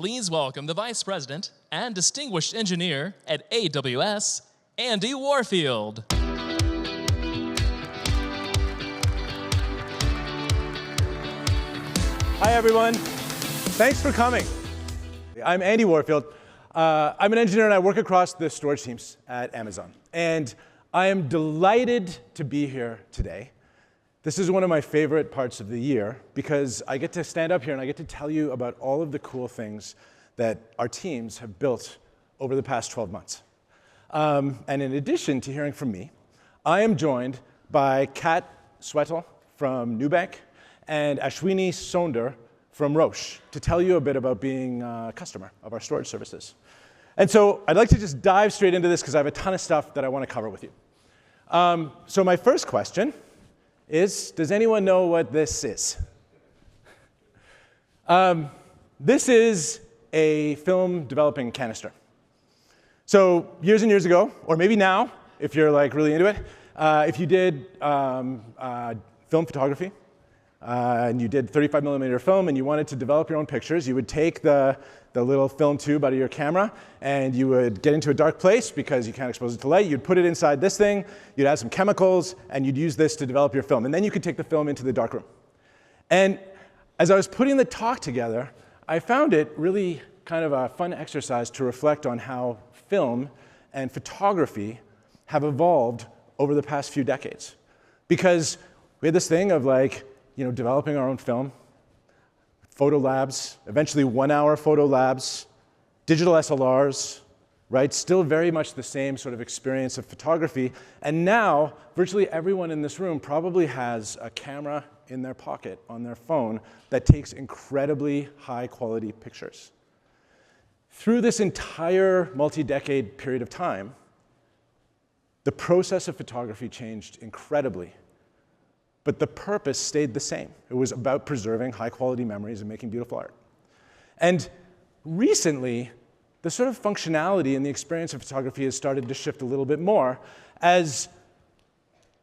Please welcome the Vice President and Distinguished Engineer at AWS, Andy Warfield. Hi, everyone. Thanks for coming. I'm Andy Warfield. I'm an engineer, and I work across the storage teams at Amazon. And I am delighted to be here today. This is one of my favorite parts of the year because I get to stand up here and I get to tell you about all of the cool things that our teams have built over the past 12 months. And in addition to hearing from me, I am joined by Kat Swetel from Nubank and Ashwini Sonder from Roche to tell you a bit about being a customer of our storage services. And so I'd like to just dive straight into this because I have a ton of stuff that I want to cover with you. So my first question is, does anyone know what this is? This is a film developing canister. So years and years ago, or maybe now, if you're like really into it, if you did film photography, and you did 35 millimeter film and you wanted to develop your own pictures, you would take the little film tube out of your camera and you would get into a dark place because you can't expose it to light. You'd put it inside this thing, you'd add some chemicals, and you'd use this to develop your film. And then you could take the film into the darkroom. And as I was putting the talk together, I found it really kind of a fun exercise to reflect on how film and photography have evolved over the past few decades. Because we had this thing of like, developing our own film, photo labs, eventually 1 hour photo labs, digital SLRs, right? Still very much the same sort of experience of photography. And now, virtually everyone in this room probably has a camera in their pocket on their phone that takes incredibly high quality pictures. Through this entire multi-decade period of time, the process of photography changed incredibly. But the purpose stayed the same. It was about preserving high-quality memories and making beautiful art. And recently, the sort of functionality and the experience of photography has started to shift a little bit more as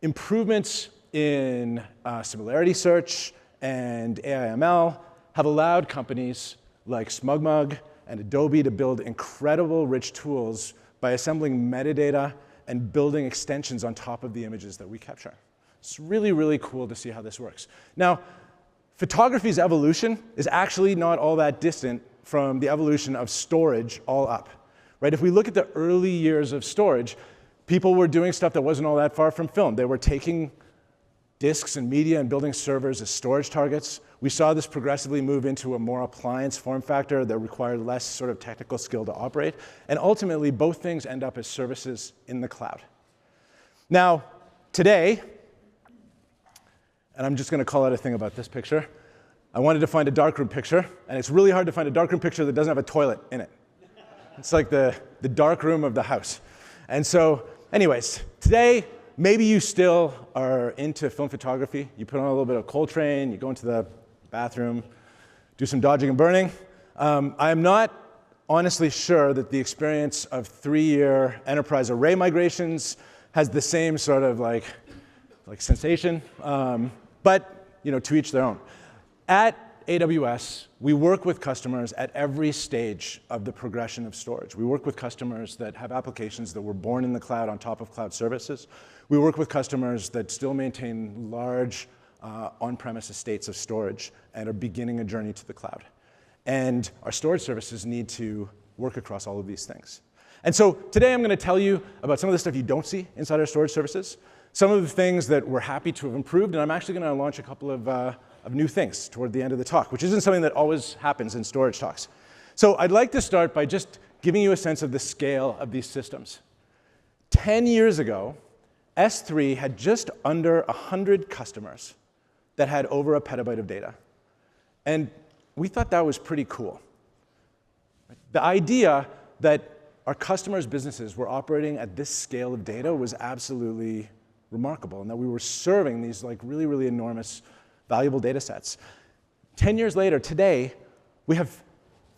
improvements in similarity search and AI/ML have allowed companies like SmugMug and Adobe to build incredible rich tools by assembling metadata and building extensions on top of the images that we capture. It's really, really cool to see how this works. Now, photography's evolution is actually not all that distant from the evolution of storage all up. Right? If we look at the early years of storage, people were doing stuff that wasn't all that far from film. They were taking disks and media and building servers as storage targets. We saw this progressively move into a more appliance form factor that required less sort of technical skill to operate. And ultimately, both things end up as services in the cloud. Now, today, and I'm just going to call out a thing about this picture. I wanted to find a darkroom picture, and it's really hard to find a darkroom picture that doesn't have a toilet in it. It's like the darkroom of the house. And so, anyways, today, maybe you still are into film photography. You put on a little bit of Coltrane, you go into the bathroom, do some dodging and burning. I am not honestly sure that the experience of 3-year enterprise array migrations has the same sort of like sensation. But to each their own. At AWS, we work with customers at every stage of the progression of storage. We work with customers that have applications that were born in the cloud on top of cloud services. We work with customers that still maintain large on-premise estates of storage and are beginning a journey to the cloud. And our storage services need to work across all of these things. And so today I'm going to tell you about some of the stuff you don't see inside our storage services, some of the things that we're happy to have improved, and I'm actually going to launch a couple of new things toward the end of the talk, which isn't something that always happens in storage talks. So I'd like to start by just giving you a sense of the scale of these systems. 10 years ago, S3 had just under 100 customers that had over a petabyte of data. And we thought that was pretty cool. The idea that our customers' businesses were operating at this scale of data was absolutely remarkable, and that we were serving these like really, really enormous, valuable data sets. 10 years later, today, we have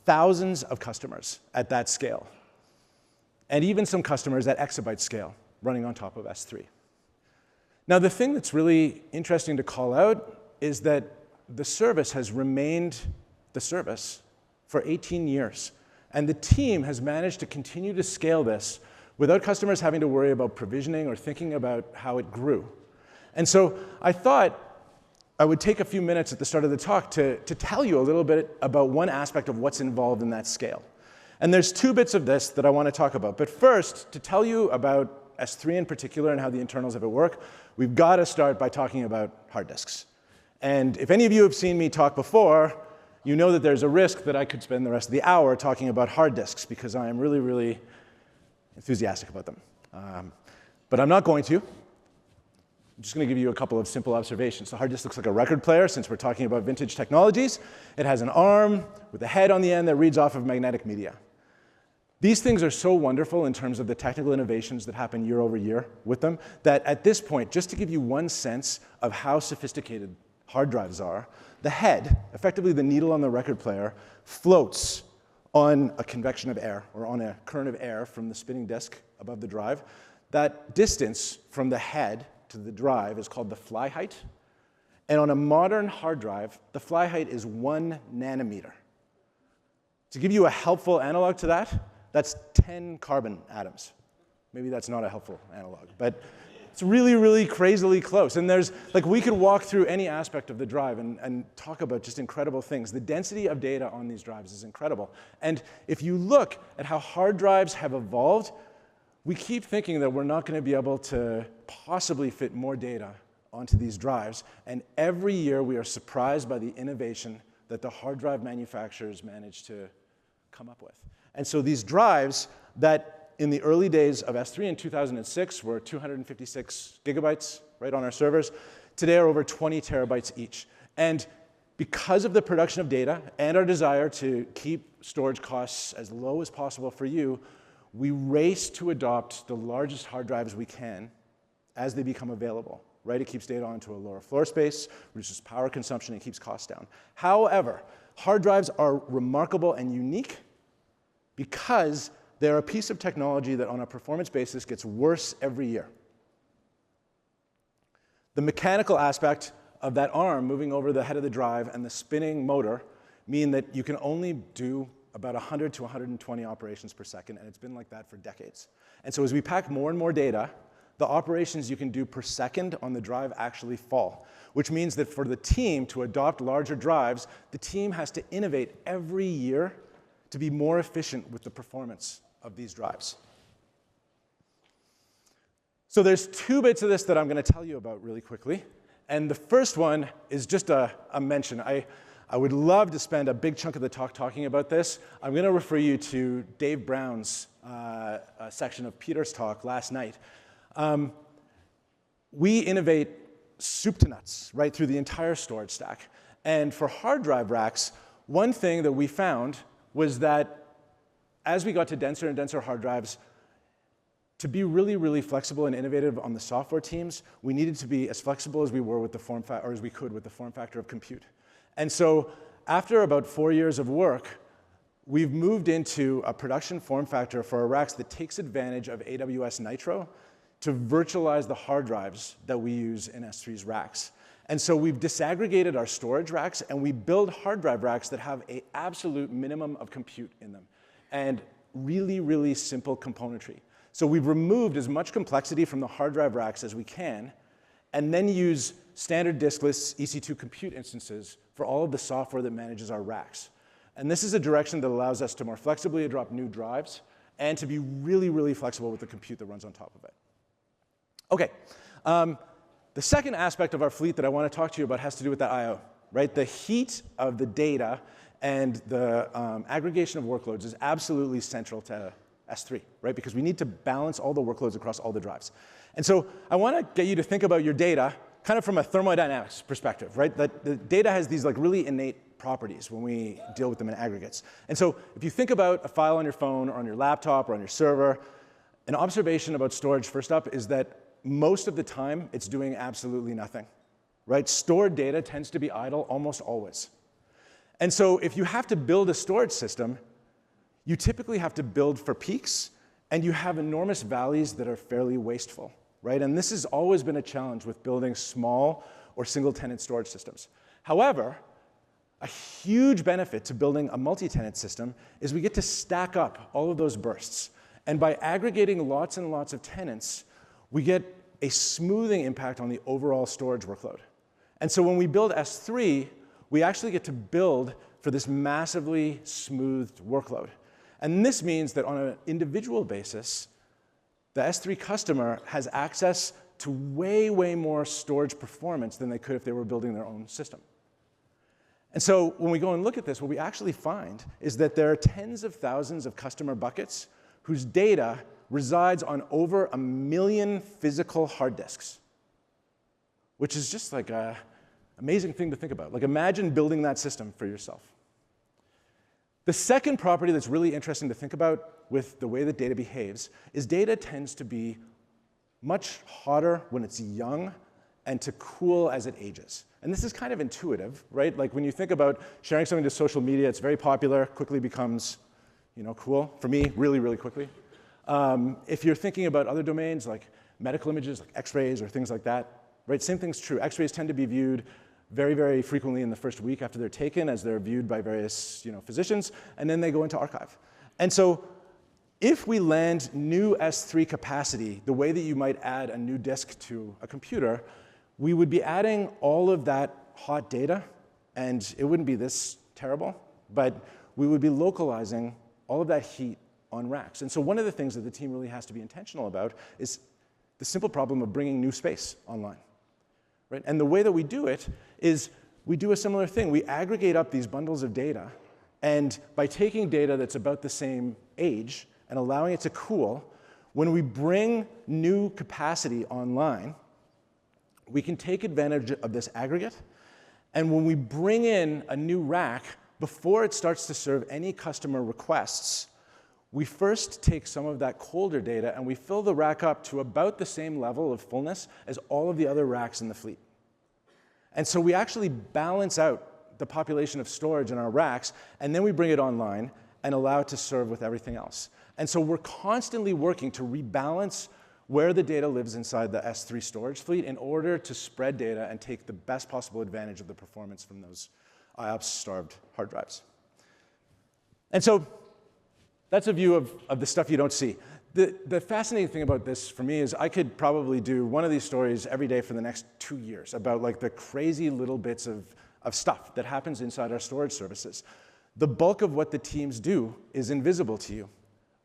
thousands of customers at that scale, and even some customers at exabyte scale running on top of S3. Now, the thing that's really interesting to call out is that the service has remained the service for 18 years. And the team has managed to continue to scale this without customers having to worry about provisioning or thinking about how it grew. And so I thought I would take a few minutes at the start of the talk to tell you a little bit about one aspect of what's involved in that scale. And there's two bits of this that I want to talk about. But first, to tell you about S3 in particular and how the internals of it work, we've got to start by talking about hard disks. And if any of you have seen me talk before, you know that there's a risk that I could spend the rest of the hour talking about hard disks because I am really, really enthusiastic about them. But I'm not going to. I'm just going to give you a couple of simple observations. The hard disk looks like a record player since we're talking about vintage technologies. It has an arm with a head on the end that reads off of magnetic media. These things are so wonderful in terms of the technical innovations that happen year over year with them that at this point, just to give you one sense of how sophisticated hard drives are, the head, effectively the needle on the record player, floats on a convection of air or on a current of air from the spinning disk above the drive. That distance from the head to the drive is called the fly height. And on a modern hard drive, the fly height is 1 nanometer. To give you a helpful analog to that, that's 10 carbon atoms. Maybe that's not a helpful analog, but it's really, really crazily close. And there's, like, we could walk through any aspect of the drive and talk about just incredible things. The density of data on these drives is incredible. And if you look at how hard drives have evolved, we keep thinking that we're not going to be able to possibly fit more data onto these drives. And every year we are surprised by the innovation that the hard drive manufacturers manage to come up with. And so these drives that in the early days of S3 in 2006 were 256 gigabytes right on our servers, today are over 20 terabytes each. And because of the production of data and our desire to keep storage costs as low as possible for you, we race to adopt the largest hard drives we can as they become available, right? It keeps data onto a lower floor space, reduces power consumption, and keeps costs down. However, hard drives are remarkable and unique because they're a piece of technology that on a performance basis gets worse every year. The mechanical aspect of that arm moving over the head of the drive and the spinning motor mean that you can only do about 100 to 120 operations per second, and it's been like that for decades. And so as we pack more and more data, the operations you can do per second on the drive actually fall, which means that for the team to adopt larger drives, the team has to innovate every year to be more efficient with the performance of these drives. So there's two bits of this that I'm going to tell you about really quickly. And the first one is just a mention. I would love to spend a big chunk of the talk talking about this. I'm going to refer you to Dave Brown's section of Peter's talk last night. We innovate soup to nuts right through the entire storage stack. And for hard drive racks, one thing that we found was that as we got to denser and denser hard drives, to be really, really flexible and innovative on the software teams, we needed to be as flexible as we were with the form factor, or as we could with the form factor of compute. And so after about 4 years of work, we've moved into a production form factor for our racks that takes advantage of AWS Nitro to virtualize the hard drives that we use in S3's racks. And so we've disaggregated our storage racks, and we build hard drive racks that have an absolute minimum of compute in them, and really, really simple componentry. So we've removed as much complexity from the hard drive racks as we can, and then use standard diskless EC2 compute instances for all of the software that manages our racks. And this is a direction that allows us to more flexibly adopt new drives and to be really, really flexible with the compute that runs on top of it. OK. The second aspect of our fleet that I want to talk to you about has to do with that I/O, right? The heat of the data and the aggregation of workloads is absolutely central to S3, right? Because we need to balance all the workloads across all the drives. And so I want to get you to think about your data kind of from a thermodynamics perspective, right? That the data has these like really innate properties when we deal with them in aggregates. And so if you think about a file on your phone or on your laptop or on your server, an observation about storage first up is that most of the time it's doing absolutely nothing, right? Stored data tends to be idle almost always. And so if you have to build a storage system, you typically have to build for peaks, and you have enormous valleys that are fairly wasteful, right? And this has always been a challenge with building small or single-tenant storage systems. However, A huge benefit to building a multi-tenant system is we get to stack up all of those bursts. And by aggregating lots and lots of tenants, we get a smoothing impact on the overall storage workload. And so when we build S3, we actually get to build for this massively smoothed workload. And this means that on an individual basis, the S3 customer has access to way, way more storage performance than they could if they were building their own system. And so when we go and look at this, what we actually find is that there are tens of thousands of customer buckets whose data resides on over 1 million physical hard disks, which is just like an amazing thing to think about. Like, imagine building that system for yourself. The second property that's really interesting to think about with the way that data behaves is data tends to be much hotter when it's young and to cool as it ages. And this is kind of intuitive, right? Like when you think about sharing something to social media, it's very popular, quickly becomes, cool. For me, really, really quickly. If you're thinking about other domains like medical images, like X-rays or things like that, right? Same thing's true. X-rays tend to be viewed very, very frequently in the first week after they're taken, as they're viewed by various, physicians, and then they go into archive. And so, if we land new S3 capacity, the way that you might add a new disk to a computer, we would be adding all of that hot data, and it wouldn't be this terrible, but we would be localizing all of that heat on racks. And so one of the things that the team really has to be intentional about is the simple problem of bringing new space online. Right? And the way that we do it is we do a similar thing. We aggregate up these bundles of data, and by taking data that's about the same age and allowing it to cool, when we bring new capacity online, we can take advantage of this aggregate. And when we bring in a new rack, before it starts to serve any customer requests, we first take some of that colder data and we fill the rack up to about the same level of fullness as all of the other racks in the fleet. And so we actually balance out the population of storage in our racks, and then we bring it online and allow it to serve with everything else. And so we're constantly working to rebalance where the data lives inside the S3 storage fleet in order to spread data and take the best possible advantage of the performance from those IOPS-starved hard drives. And so that's a view of the stuff you don't see. The fascinating thing about this for me is I could probably do one of these stories every day for the next 2 years about like the crazy little bits of stuff that happens inside our storage services. The bulk of what the teams do is invisible to you,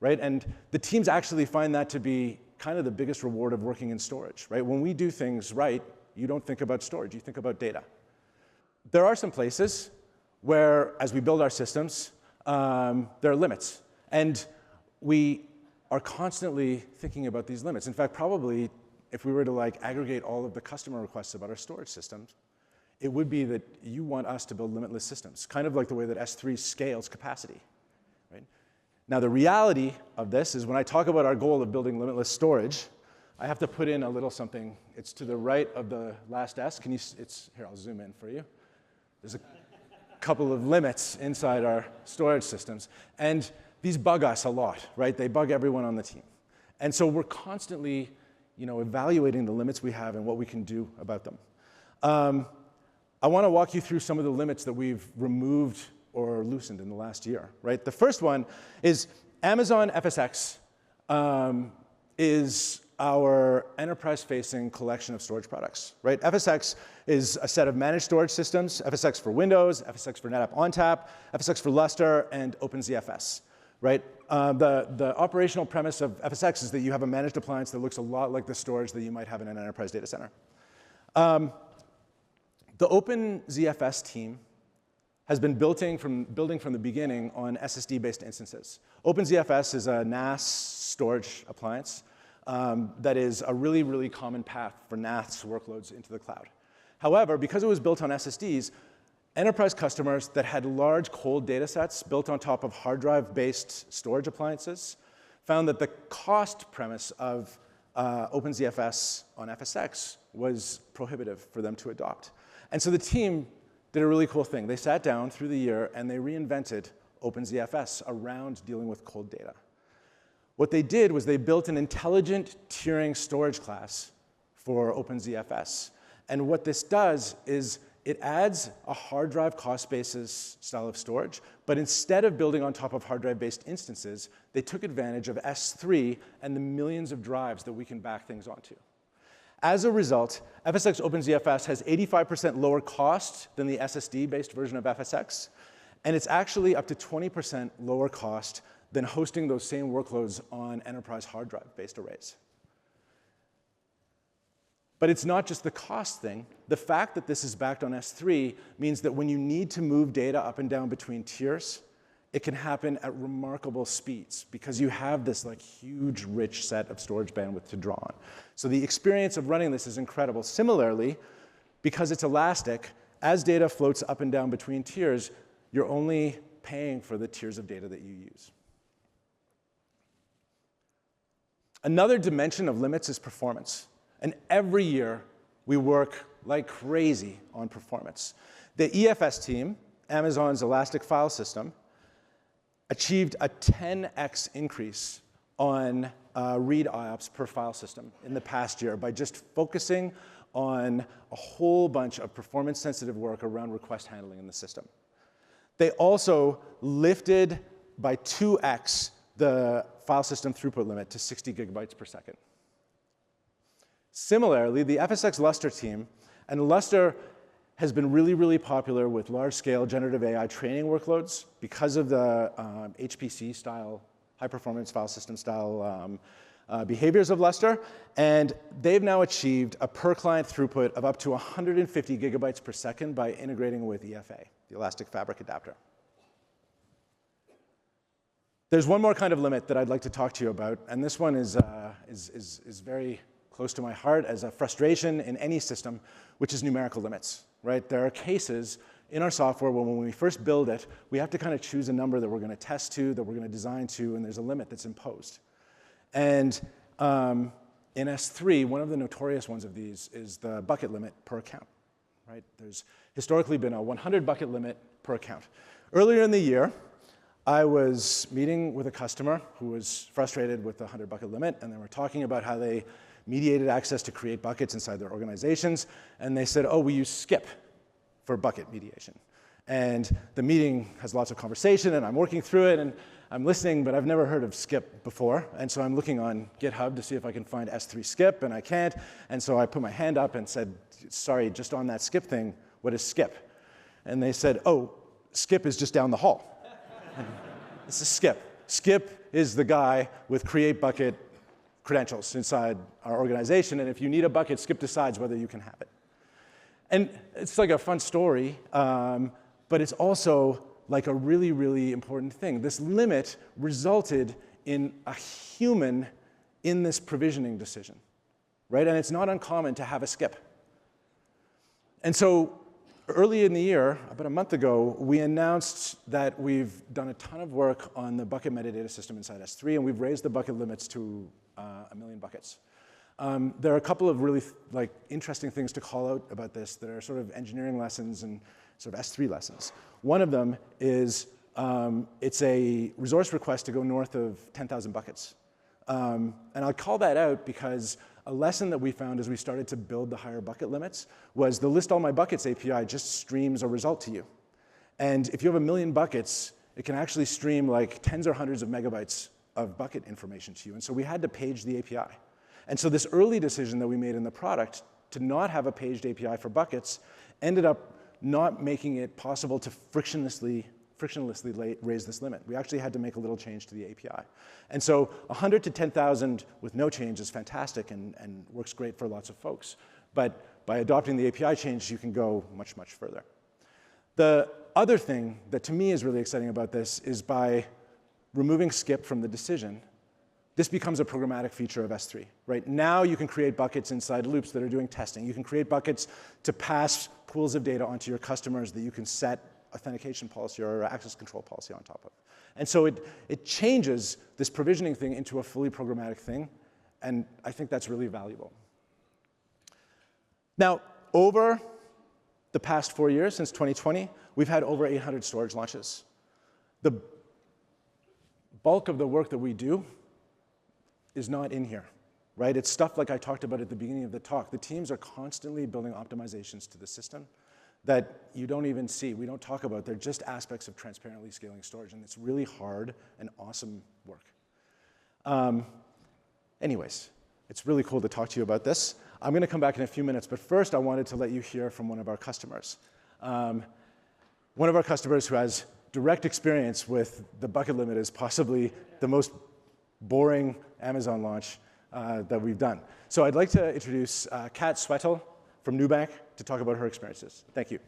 right? And the teams actually find that to be kind of the biggest reward of working in storage, right? When we do things right, you don't think about storage, you think about data. There are some places where, as we build our systems, there are limits. And we are constantly thinking about these limits. In fact, probably, if we were to like aggregate all of the customer requests about our storage systems, it would be that you want us to build limitless systems, kind of like the way that S3 scales capacity. Right? Now, the reality of this is when I talk about our goal of building limitless storage, I have to put in a little something. It's to the right of the last S. Can you? Here, I'll zoom in for you. There's a couple of limits inside our storage systems, and these bug us a lot, right? They bug everyone on the team. And so we're constantly, evaluating the limits we have and what we can do about them. I want to walk you through some of the limits that we've removed or loosened in the last year, right? The first one is Amazon FSx is our enterprise-facing collection of storage products, right? FSx is a set of managed storage systems, FSx for Windows, FSx for NetApp ONTAP, FSx for Lustre, and OpenZFS. Right? The operational premise of FSx is that you have a managed appliance that looks a lot like the storage that you might have in an enterprise data center. The OpenZFS team has been building from the beginning on SSD-based instances. OpenZFS is a NAS storage appliance that is a really, really common path for NAS workloads into the cloud. However, because it was built on SSDs, enterprise customers that had large cold data sets built on top of hard drive-based storage appliances found that the cost premise of OpenZFS on FSx was prohibitive for them to adopt. And so the team did a really cool thing. They sat down through the year and they reinvented OpenZFS around dealing with cold data. What they did was they built an intelligent tiering storage class for OpenZFS. And what this does is it adds a hard drive cost basis style of storage, but instead of building on top of hard drive-based instances, they took advantage of S3 and the millions of drives that we can back things onto. As a result, FSx OpenZFS has 85% lower cost than the SSD-based version of FSx, and it's actually up to 20% lower cost than hosting those same workloads on enterprise hard drive-based arrays. But it's not just the cost thing. The fact that this is backed on S3 means that when you need to move data up and down between tiers, it can happen at remarkable speeds because you have this like huge, rich set of storage bandwidth to draw on. So the experience of running this is incredible. Similarly, because it's elastic, as data floats up and down between tiers, you're only paying for the tiers of data that you use. Another dimension of limits is performance. And every year, we work like crazy on performance. The EFS team, Amazon's elastic file system, achieved a 10x increase on read IOPS per file system in the past year by just focusing on a whole bunch of performance-sensitive work around request handling in the system. They also lifted by 2x the file system throughput limit to 60 gigabytes per second. Similarly, the FSx Lustre team, and Lustre has been really, really popular with large-scale generative AI training workloads because of the HPC-style, high-performance file system-style behaviors of Lustre, and they've now achieved a per-client throughput of up to 150 gigabytes per second by integrating with EFA, the Elastic Fabric Adapter. There's one more kind of limit that I'd like to talk to you about, and this one is very close to my heart as a frustration in any system, which is numerical limits, right? There are cases in our software where when we first build it, we have to kind of choose a number that we're going to test to, that we're going to design to, and there's a limit that's imposed. And in S3, one of the notorious ones of these is the bucket limit per account, right? There's historically been a 100 bucket limit per account. Earlier in the year, I was meeting with a customer who was frustrated with the 100 bucket limit, and they were talking about how they mediated access to create buckets inside their organizations, and they said, oh, we use skip for bucket mediation. And the meeting has lots of conversation, and I'm working through it, and I'm listening, but I've never heard of skip before, and so I'm looking on GitHub to see if I can find S3 skip, and I can't, and so I put my hand up and said, sorry, just on that skip thing, what is skip? And they said, oh, skip is just down the hall. This is skip. Skip is the guy with create bucket credentials inside our organization, and if you need a bucket, Skip decides whether you can have it. And it's like a fun story, but it's also like a really, really important thing. This limit resulted in a human in this provisioning decision, right? And it's not uncommon to have a skip. And so early in the year, about a month ago, we announced that we've done a ton of work on the bucket metadata system inside S3, and we've raised the bucket limits to 1 million buckets. There are a couple of really interesting things to call out about this that are sort of engineering lessons and sort of S3 lessons. One of them is it's a resource request to go north of 10,000 buckets. And I'll call that out because a lesson that we found as we started to build the higher bucket limits was the list all my buckets API just streams a result to you. And if you have 1 million buckets, it can actually stream like tens or hundreds of megabytes of bucket information to you. And so we had to page the API. And so this early decision that we made in the product to not have a paged API for buckets ended up not making it possible to frictionlessly raise this limit. We actually had to make a little change to the API. And so 100 to 10,000 with no change is fantastic and works great for lots of folks. But by adopting the API change, you can go much, much further. The other thing that to me is really exciting about this is by removing skip from the decision, this becomes a programmatic feature of S3. Right now, you can create buckets inside loops that are doing testing. You can create buckets to pass pools of data onto your customers that you can set authentication policy or access control policy on top of. And so it changes this provisioning thing into a fully programmatic thing, and I think that's really valuable. Now, over the past 4 years, since 2020, we've had over 800 storage launches. The bulk of the work that we do is not in here, right? It's stuff like I talked about at the beginning of the talk. The teams are constantly building optimizations to the system that you don't even see, we don't talk about. They're just aspects of transparently scaling storage, and it's really hard and awesome work. Anyways, it's really cool to talk to you about this. I'm going to come back in a few minutes, but first I wanted to let you hear from one of our customers. One of our customers who has direct experience with the bucket limit is possibly the most boring Amazon launch that we've done. So I'd like to introduce Kat Swetel from Nubank to talk about her experiences. Thank you.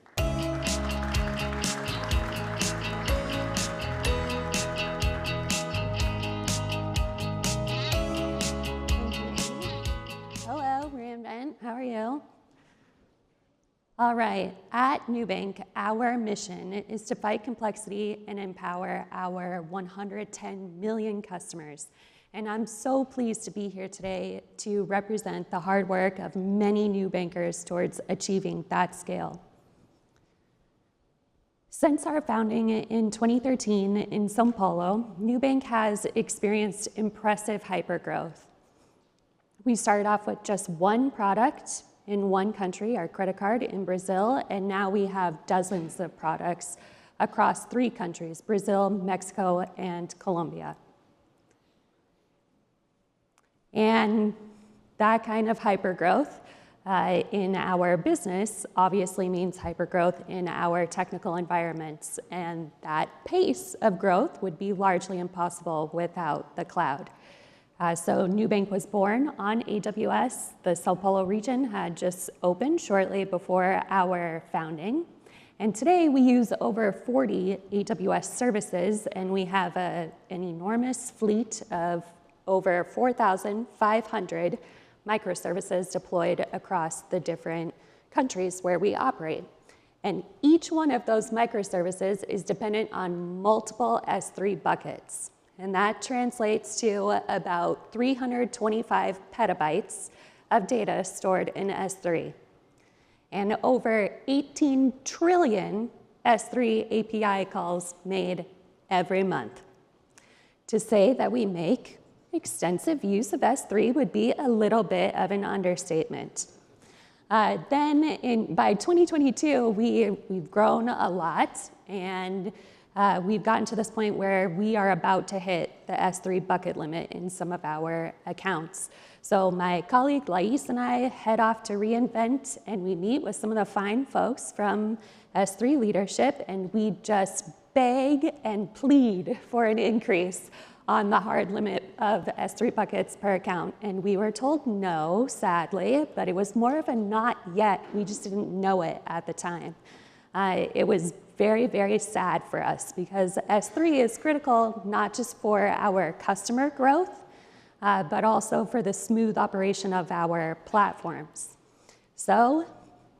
Hello, reInvent. How are you? All right, at Nubank, our mission is to fight complexity and empower our 110 million customers. And I'm so pleased to be here today to represent the hard work of many Nubankers towards achieving that scale. Since our founding in 2013 in São Paulo, Nubank has experienced impressive hypergrowth. We started off with just one product in one country, our credit card in Brazil, and now we have dozens of products across 3 countries, Brazil, Mexico, and Colombia. And that kind of hypergrowth in our business obviously means hypergrowth in our technical environments, and that pace of growth would be largely impossible without the cloud. So Nubank was born on AWS. The São Paulo region had just opened shortly before our founding. And today we use over 40 AWS services, and we have an enormous fleet of over 4,500 microservices deployed across the different countries where we operate. And each one of those microservices is dependent on multiple S3 buckets. And that translates to about 325 petabytes of data stored in S3. And over 18 trillion S3 API calls made every month. To say that we make extensive use of S3 would be a little bit of an understatement. Then by 2022, we've grown a lot, and we've gotten to this point where we are about to hit the S3 bucket limit in some of our accounts. So my colleague Lais and I head off to reInvent, and we meet with some of the fine folks from S3 leadership, and we just beg and plead for an increase on the hard limit of S3 buckets per account. And we were told no, sadly, but it was more of a not yet. We just didn't know it at the time. It was very, very sad for us because S3 is critical not just for our customer growth, but also for the smooth operation of our platforms. So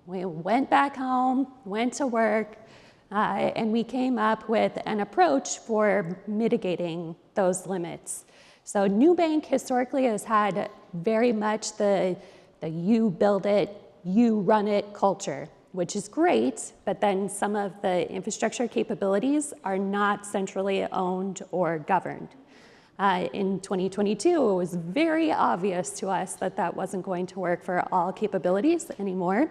we went back home, went to work, and we came up with an approach for mitigating those limits. So Nubank historically has had very much the you build it, you run it culture, which is great, but then some of the infrastructure capabilities are not centrally owned or governed. In 2022, it was very obvious to us that that wasn't going to work for all capabilities anymore.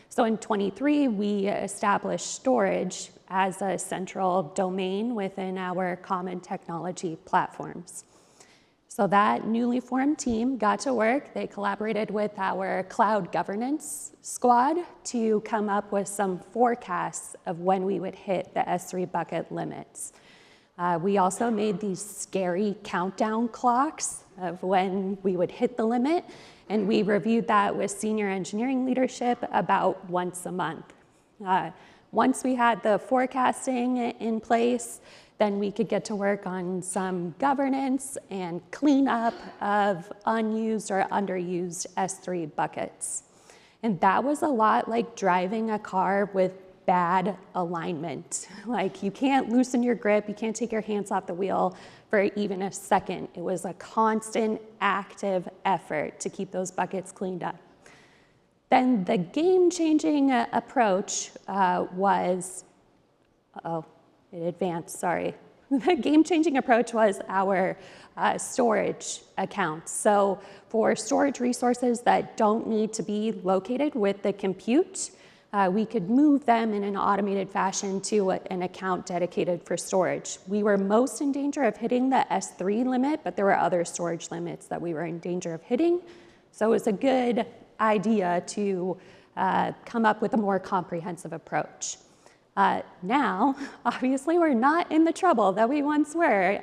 So in 23, we established storage as a central domain within our common technology platforms. So that newly formed team got to work. They collaborated with our cloud governance squad to come up with some forecasts of when we would hit the S3 bucket limits. We also made these scary countdown clocks of when we would hit the limit, and we reviewed that with senior engineering leadership about once a month. Once we had the forecasting in place, then we could get to work on some governance and cleanup of unused or underused S3 buckets. And that was a lot like driving a car with bad alignment. Like, you can't loosen your grip, you can't take your hands off the wheel for even a second. It was a constant, active effort to keep those buckets cleaned up. Then the game-changing approach was, it advanced, sorry. The game-changing approach was our storage accounts. So for storage resources that don't need to be located with the compute, we could move them in an automated fashion to an account dedicated for storage. We were most in danger of hitting the S3 limit, but there were other storage limits that we were in danger of hitting. So it was a good idea to come up with a more comprehensive approach. Now, obviously, we're not in the trouble that we once were.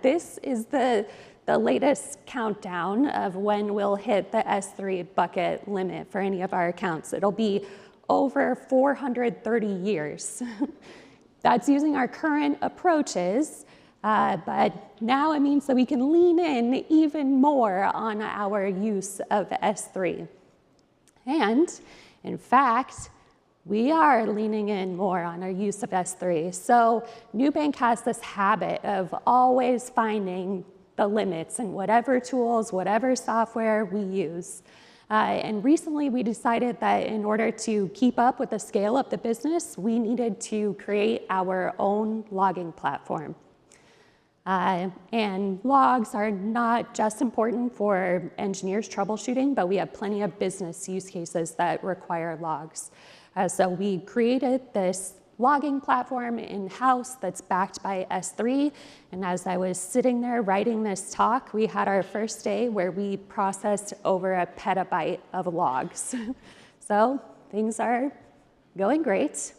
This is the latest countdown of when we'll hit the S3 bucket limit for any of our accounts. It'll be over 430 years. That's using our current approaches, but now it means that we can lean in even more on our use of S3. And in fact, we are leaning in more on our use of S3. So Nubank has this habit of always finding the limits in whatever tools, whatever software we use. And recently we decided that in order to keep up with the scale of the business, we needed to create our own logging platform. And logs are not just important for engineers troubleshooting, but we have plenty of business use cases that require logs. So we created this logging platform in-house that's backed by S3. And as I was sitting there writing this talk, we had our first day where we processed over 1 petabyte of logs. So things are going great.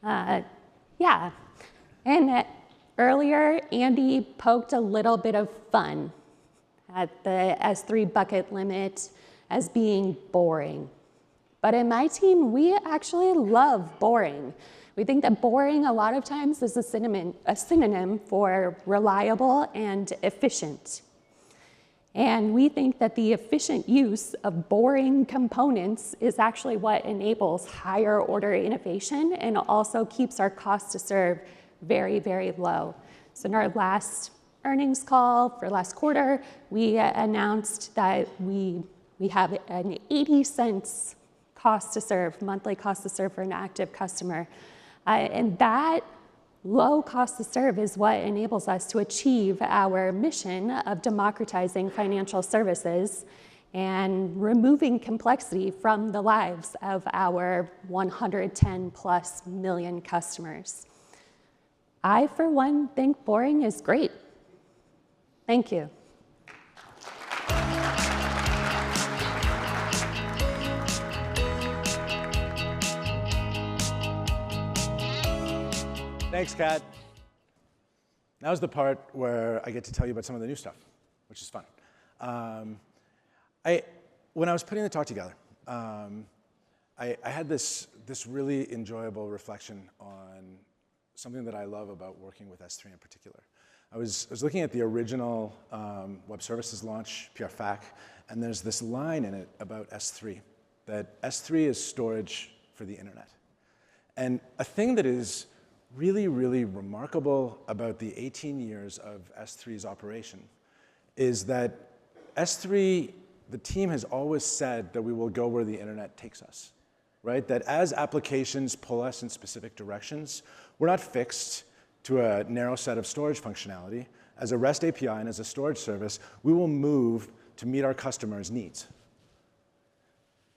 Yeah. And earlier, Andy poked a little bit of fun at the S3 bucket limit as being boring. But in my team, we actually love boring. We think that boring a lot of times is a synonym for reliable and efficient. And we think that the efficient use of boring components is actually what enables higher order innovation and also keeps our cost to serve very, very low. So in our last earnings call for last quarter, we announced that we have an 80 cents cost to serve, monthly cost to serve for an active customer. And that low cost to serve is what enables us to achieve our mission of democratizing financial services and removing complexity from the lives of our 110+ million customers. I, for one, think boring is great. Thank you. Thanks, Kat. Now's the part where I get to tell you about some of the new stuff, which is fun. When I was putting the talk together, I had this really enjoyable reflection on something that I love about working with S3 in particular. I was looking at the original web services launch, PRFAC, and there's this line in it about S3, that S3 is storage for the internet. And a thing that is really, really remarkable about the 18 years of S3's operation is that S3, the team has always said that we will go where the internet takes us, right? That as applications pull us in specific directions, we're not fixed to a narrow set of storage functionality. As a REST API and as a storage service, we will move to meet our customers' needs.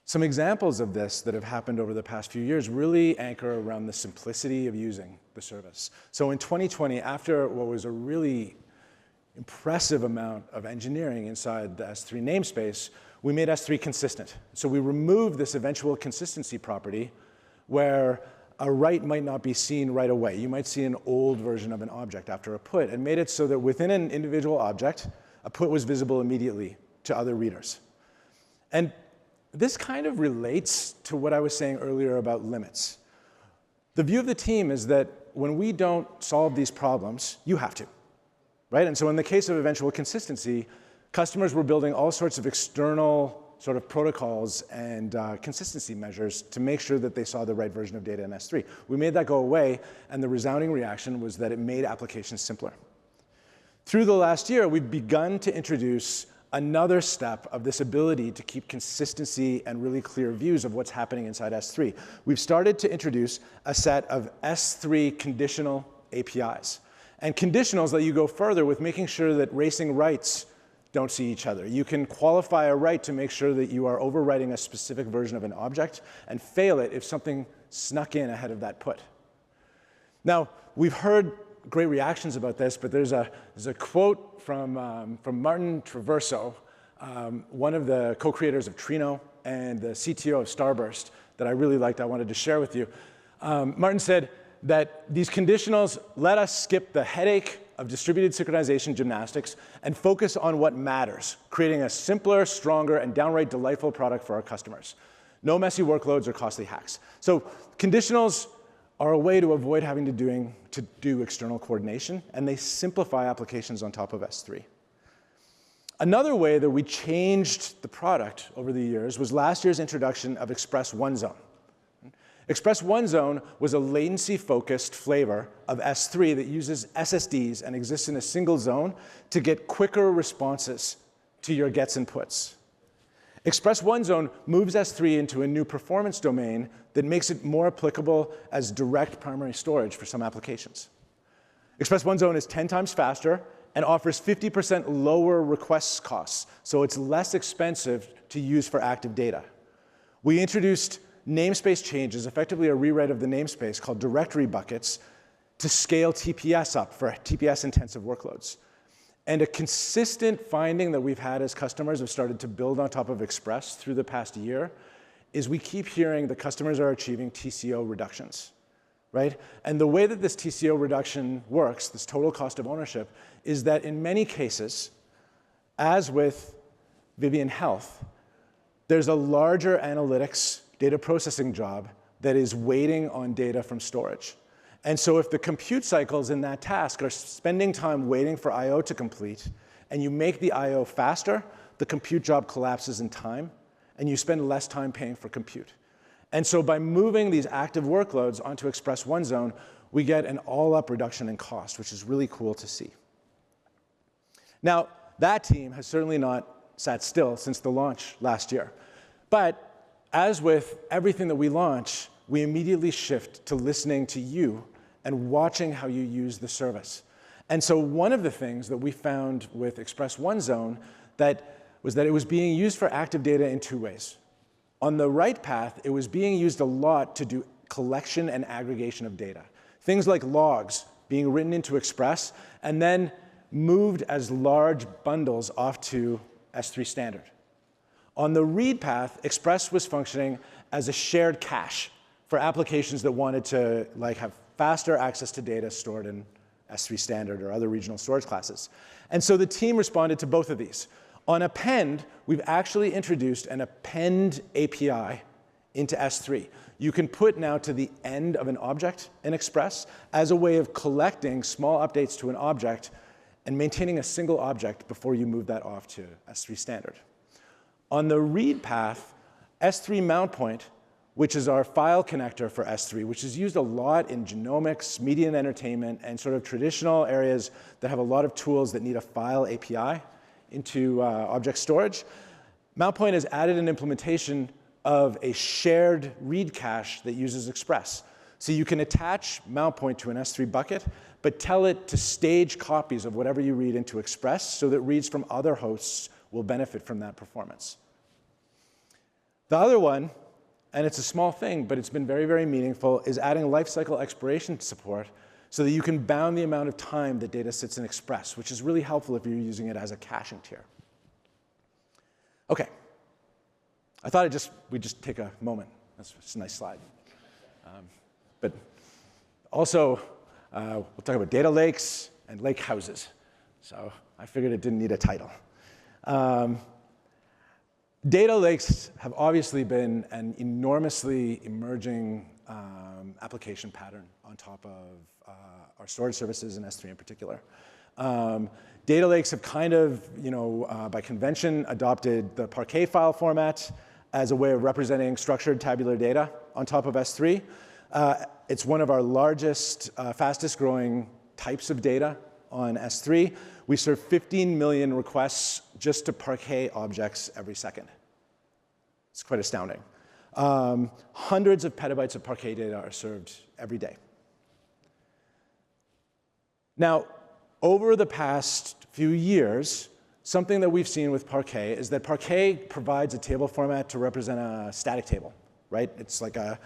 Some examples of this that have happened over the past few years really anchor around the simplicity of using the service. So in 2020, after what was a really impressive amount of engineering inside the S3 namespace, we made S3 consistent. So we removed this eventual consistency property where a write might not be seen right away. You might see an old version of an object after a put, and made it so that within an individual object, a put was visible immediately to other readers. And this kind of relates to what I was saying earlier about limits. The view of the team is that when we don't solve these problems, you have to, right? And so in the case of eventual consistency, customers were building all sorts of external sort of protocols and consistency measures to make sure that they saw the right version of data in S3. We made that go away, and the resounding reaction was that it made applications simpler. Through the last year, we've begun to introduce another step of this ability to keep consistency and really clear views of what's happening inside S3. We've started to introduce a set of S3 conditional APIs. And conditionals let you go further with making sure that racing writes don't see each other. You can qualify a write to make sure that you are overwriting a specific version of an object and fail it if something snuck in ahead of that put. Now, we've heard great reactions about this, but there's a quote from Martin Traverso, one of the co-creators of Trino and the CTO of Starburst, that I really liked. I wanted to share with you. Martin said that these conditionals let us skip the headache of distributed synchronization gymnastics and focus on what matters, creating a simpler, stronger, and downright delightful product for our customers. No messy workloads or costly hacks. So conditionals are a way to avoid having to do external coordination, and they simplify applications on top of S3. Another way that we changed the product over the years was last year's introduction of Express One Zone. Express One Zone was a latency-focused flavor of S3 that uses SSDs and exists in a single zone to get quicker responses to your gets and puts. Express One Zone moves S3 into a new performance domain that makes it more applicable as direct primary storage for some applications. Express One Zone is 10 times faster and offers 50% lower request costs, so it's less expensive to use for active data. We introduced namespace changes, effectively a rewrite of the namespace called directory buckets, to scale TPS up for TPS-intensive workloads. And a consistent finding that we've had as customers have started to build on top of Express through the past year is we keep hearing that customers are achieving TCO reductions, right? And the way that this TCO reduction works, this total cost of ownership, is that in many cases, as with Vivian Health, there's a larger analytics data processing job that is waiting on data from storage. And so if the compute cycles in that task are spending time waiting for I/O to complete, and you make the I/O faster, the compute job collapses in time, and you spend less time paying for compute. And so by moving these active workloads onto Express One Zone, we get an all-up reduction in cost, which is really cool to see. Now, that team has certainly not sat still since the launch last year. But as with everything that we launch, we immediately shift to listening to you and watching how you use the service. And so one of the things that we found with Express One Zone was that it was being used for active data in two ways. On the right path, it was being used a lot to do collection and aggregation of data. Things like logs being written into Express and then moved as large bundles off to S3 standard. On the read path, Express was functioning as a shared cache for applications that wanted to have faster access to data stored in S3 standard or other regional storage classes. And so the team responded to both of these. On append, we've actually introduced an append API into S3. You can put now to the end of an object in Express as a way of collecting small updates to an object and maintaining a single object before you move that off to S3 standard. On the read path, S3 mount point, which is our file connector for S3, which is used a lot in genomics, media and entertainment, and sort of traditional areas that have a lot of tools that need a file API into object storage. Mount point has added an implementation of a shared read cache that uses Express. So you can attach mount point to an S3 bucket, but tell it to stage copies of whatever you read into Express so that reads from other hosts will benefit from that performance. The other one, and it's a small thing, but it's been very, very meaningful, is adding lifecycle expiration support so that you can bound the amount of time that data sits in Express, which is really helpful if you're using it as a caching tier. OK. I thought we'd just take a moment. That's a nice slide. But also, we'll talk about data lakes and lake houses. So I figured it didn't need a title. Data lakes have obviously been an enormously emerging application pattern on top of our storage services in S3 in particular. Data lakes have kind of, by convention, adopted the Parquet file format as a way of representing structured tabular data on top of S3. It's one of our largest, fastest growing types of data on S3. We serve 15 million requests just to Parquet objects every second. It's quite astounding. Hundreds of petabytes of Parquet data are served every day. Now, over the past few years, something that we've seen with Parquet is that Parquet provides a table format to represent a static table, right? It's like a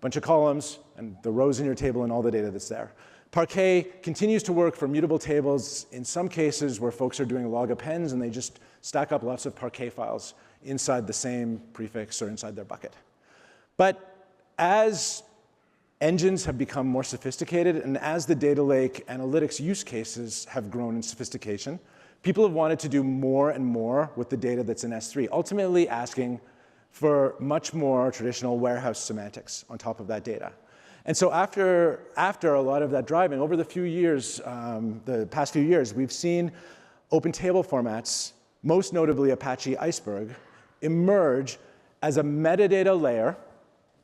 bunch of columns and the rows in your table and all the data that's there. Parquet continues to work for mutable tables in some cases where folks are doing log appends and they just stack up lots of Parquet files inside the same prefix or inside their bucket. But as engines have become more sophisticated and as the data lake analytics use cases have grown in sophistication, people have wanted to do more and more with the data that's in S3, ultimately asking for much more traditional warehouse semantics on top of that data. And so after a lot of that driving, over the past few years, we've seen open table formats, most notably Apache Iceberg, emerge as a metadata layer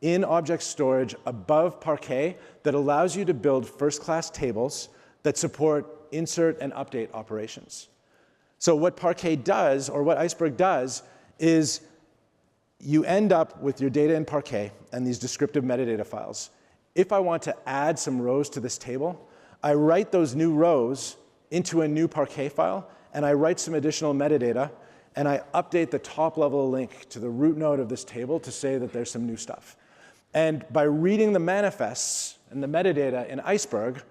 in object storage above Parquet that allows you to build first-class tables that support insert and update operations. So what Parquet does, or what Iceberg does, is you end up with your data in Parquet and these descriptive metadata files. If I want to add some rows to this table, I write those new rows into a new Parquet file, and I write some additional metadata, and I update the top-level link to the root node of this table to say that there's some new stuff. And by reading the manifests and the metadata in Iceberg,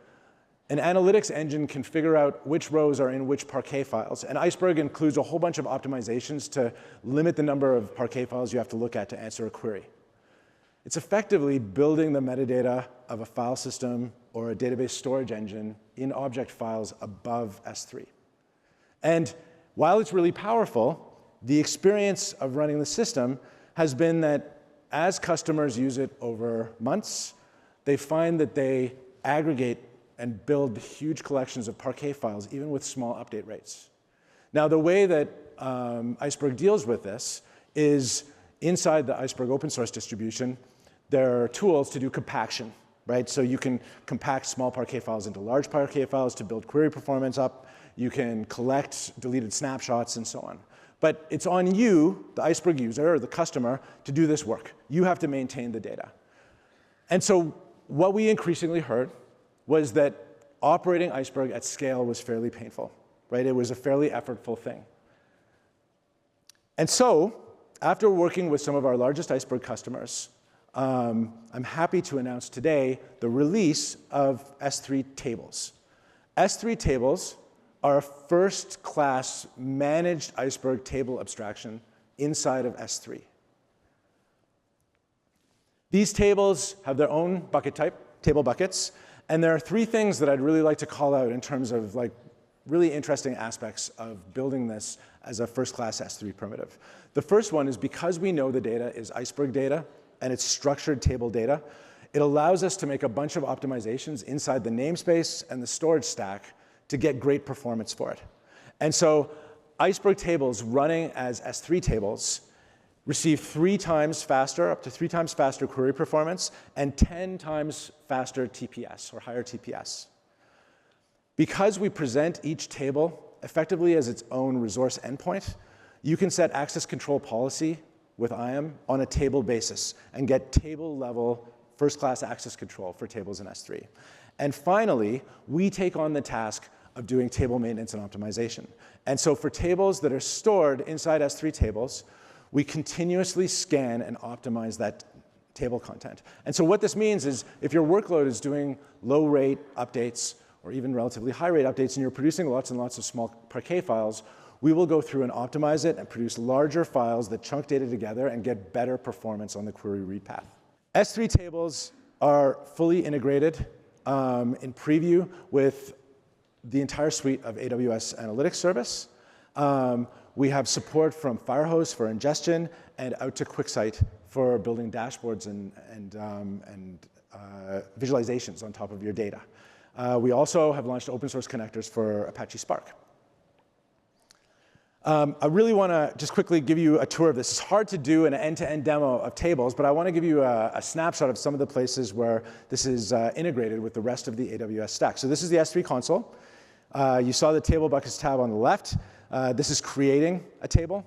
an analytics engine can figure out which rows are in which Parquet files. And Iceberg includes a whole bunch of optimizations to limit the number of Parquet files you have to look at to answer a query. It's effectively building the metadata of a file system or a database storage engine in object files above S3. And while it's really powerful, the experience of running the system has been that as customers use it over months, they find that they aggregate and build huge collections of Parquet files, even with small update rates. Now, the way that Iceberg deals with this is inside the Iceberg open source distribution, there are tools to do compaction, right? So you can compact small Parquet files into large Parquet files to build query performance up. You can collect deleted snapshots and so on. But it's on you, the Iceberg user or the customer, to do this work. You have to maintain the data. And so what we increasingly heard was that operating Iceberg at scale was fairly painful, right? It was a fairly effortful thing. And so, after working with some of our largest Iceberg customers, I'm happy to announce today the release of S3 tables. S3 tables are a first-class managed Iceberg table abstraction inside of S3. These tables have their own bucket type, table buckets, and there are three things that I'd really like to call out in terms of really interesting aspects of building this as a first-class S3 primitive. The first one is because we know the data is Iceberg data and it's structured table data, it allows us to make a bunch of optimizations inside the namespace and the storage stack to get great performance for it. And so Iceberg tables running as S3 tables receive 3 times faster, up to 3 times faster query performance, and 10 times faster TPS, or higher TPS. Because we present each table effectively as its own resource endpoint, you can set access control policy with IAM on a table basis and get table-level first-class access control for tables in S3. And finally, we take on the task of doing table maintenance and optimization. And so for tables that are stored inside S3 tables, we continuously scan and optimize that table content. And so what this means is if your workload is doing low-rate updates or even relatively high-rate updates and you're producing lots and lots of small Parquet files, we will go through and optimize it and produce larger files that chunk data together and get better performance on the query read path. S3 tables are fully integrated in preview with the entire suite of AWS Analytics Service. We have support from Firehose for ingestion and out to QuickSight for building dashboards and visualizations on top of your data. We also have launched open source connectors for Apache Spark. I really want to just quickly give you a tour of this. It's hard to do an end-to-end demo of tables, but I want to give you a snapshot of some of the places where this is integrated with the rest of the AWS stack. So this is the S3 console. You saw the table buckets tab on the left. This is creating a table.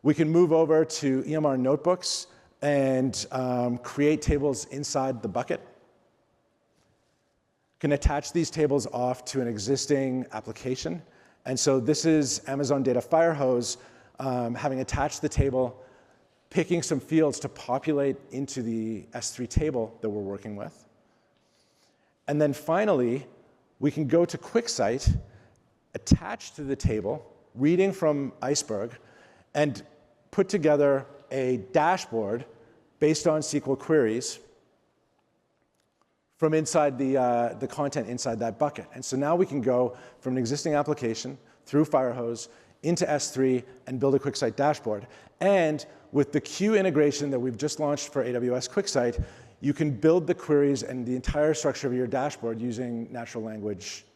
We can move over to EMR notebooks and create tables inside the bucket. Can attach these tables off to an existing application And so this is Amazon Data Firehose having attached the table, picking some fields to populate into the S3 table that we're working with. And then finally, we can go to QuickSight, attach to the table, reading from Iceberg, and put together a dashboard based on SQL queries from inside the content inside that bucket. And so now we can go from an existing application through Firehose into S3 and build a QuickSight dashboard. And with the Q integration that we've just launched for AWS QuickSight, you can build the queries and the entire structure of your dashboard using natural language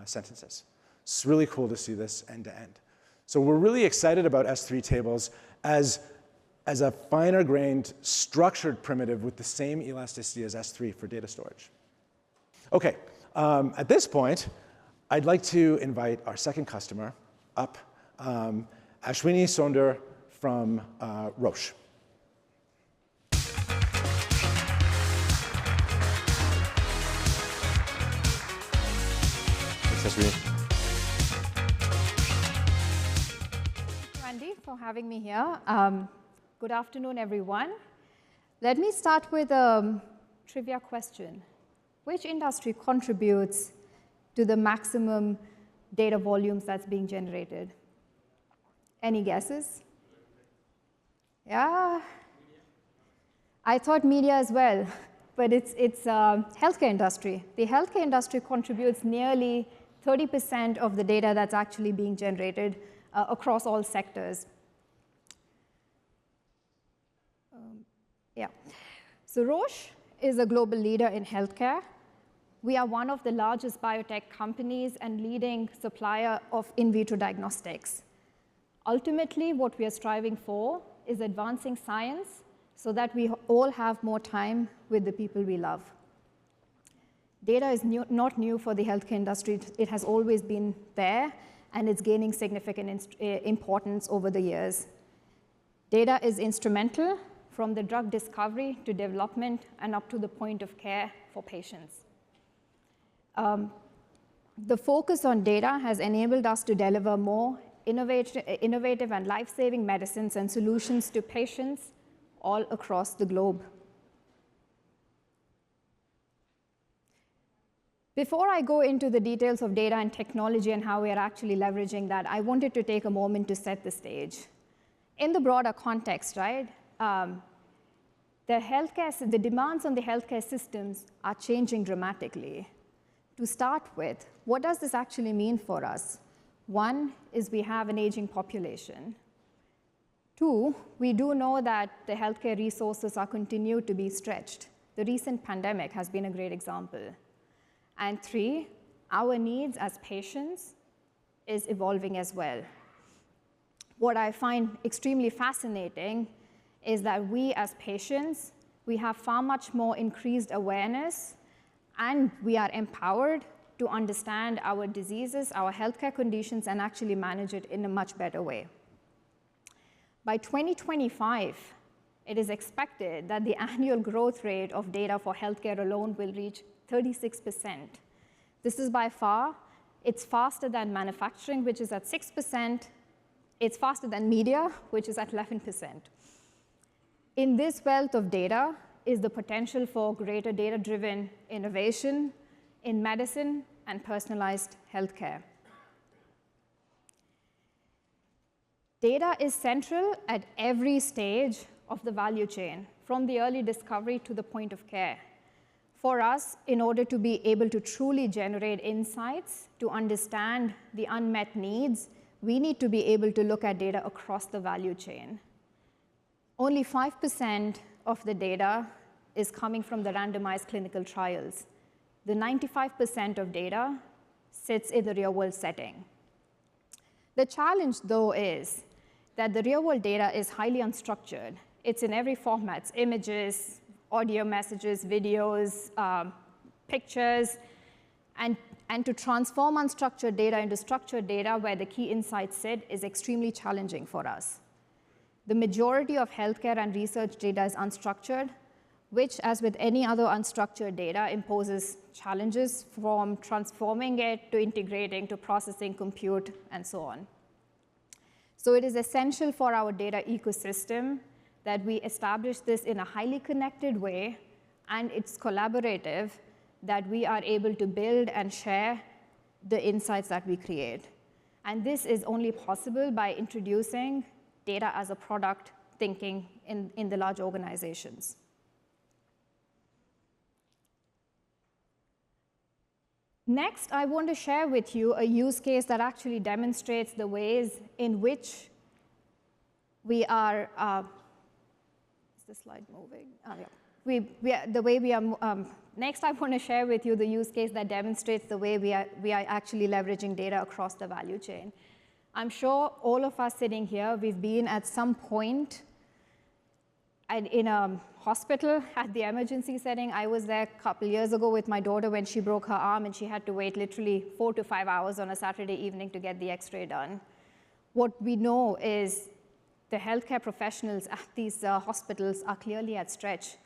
sentences. It's really cool to see this end to end. So we're really excited about S3 tables as a finer-grained, structured primitive with the same elasticity as S3 for data storage. OK, at this point, I'd like to invite our second customer up, Ashwini Sonder from Roche. Thanks, Ashwini. Randy, for having me here. Good afternoon, everyone. Let me start with a trivia question. Which industry contributes to the maximum data volumes that's being generated? Any guesses? Yeah? I thought media as well, but it's healthcare industry. The healthcare industry contributes nearly 30% of the data that's actually being generated across all sectors. So Roche is a global leader in healthcare. We are one of the largest biotech companies and leading supplier of in vitro diagnostics. Ultimately, what we are striving for is advancing science so that we all have more time with the people we love. Data is not new for the healthcare industry. It has always been there, and it's gaining significant importance over the years. Data is instrumental from the drug discovery to development and up to the point of care for patients. The focus on data has enabled us to deliver more innovative and life-saving medicines and solutions to patients all across the globe. Before I go into the details of data and technology and how we are actually leveraging that, I wanted to take a moment to set the stage. In the broader context, right, the demands on the healthcare systems are changing dramatically. To start with, what does this actually mean for us? One is we have an aging population. Two, we do know that the healthcare resources are continued to be stretched. The recent pandemic has been a great example. And three, our needs as patients is evolving as well. What I find extremely fascinating is that we as patients, we have far much more increased awareness, and we are empowered to understand our diseases, our healthcare conditions, and actually manage it in a much better way. By 2025, it is expected that the annual growth rate of data for healthcare alone will reach 36%. This is by far, it's faster than manufacturing, which is at 6%. It's faster than media, which is at 11%. In this wealth of data is the potential for greater data-driven innovation in medicine and personalized healthcare. Data is central at every stage of the value chain, from the early discovery to the point of care. For us, in order to be able to truly generate insights, to understand the unmet needs, we need to be able to look at data across the value chain. Only 5% of the data is coming from the randomized clinical trials. The 95% of data sits in the real-world setting. The challenge, though, is that the real-world data is highly unstructured. It's in every format: images, audio messages, videos, pictures. And to transform unstructured data into structured data where the key insights sit is extremely challenging for us. The majority of healthcare and research data is unstructured, which, as with any other unstructured data, imposes challenges from transforming it to integrating to processing, compute, and so on. So it is essential for our data ecosystem that we establish this in a highly connected way, and it's collaborative, that we are able to build and share the insights that we create. And this is only possible by introducing data as a product thinking in the large organizations. Next, I want to share with you a use case that actually demonstrates the ways in which we are, is the slide moving? Oh, yeah. Next, I want to share with you the use case that demonstrates the way we are actually leveraging data across the value chain. I'm sure all of us sitting here, we've been at some point in a hospital at the emergency setting. I was there a couple years ago with my daughter when she broke her arm, and she had to wait literally 4 to 5 hours on a Saturday evening to get the x-ray done. What we know is the healthcare professionals at these hospitals are clearly at stretch.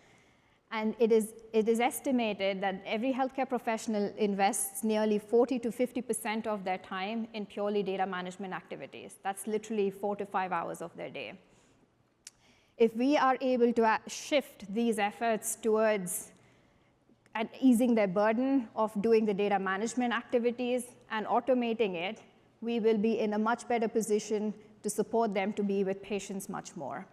And it is estimated that every healthcare professional invests nearly 40 to 50% of their time in purely data management activities. That's literally 4 to 5 hours of their day. If we are able to shift these efforts towards easing their burden of doing the data management activities and automating it, we will be in a much better position to support them to be with patients much more.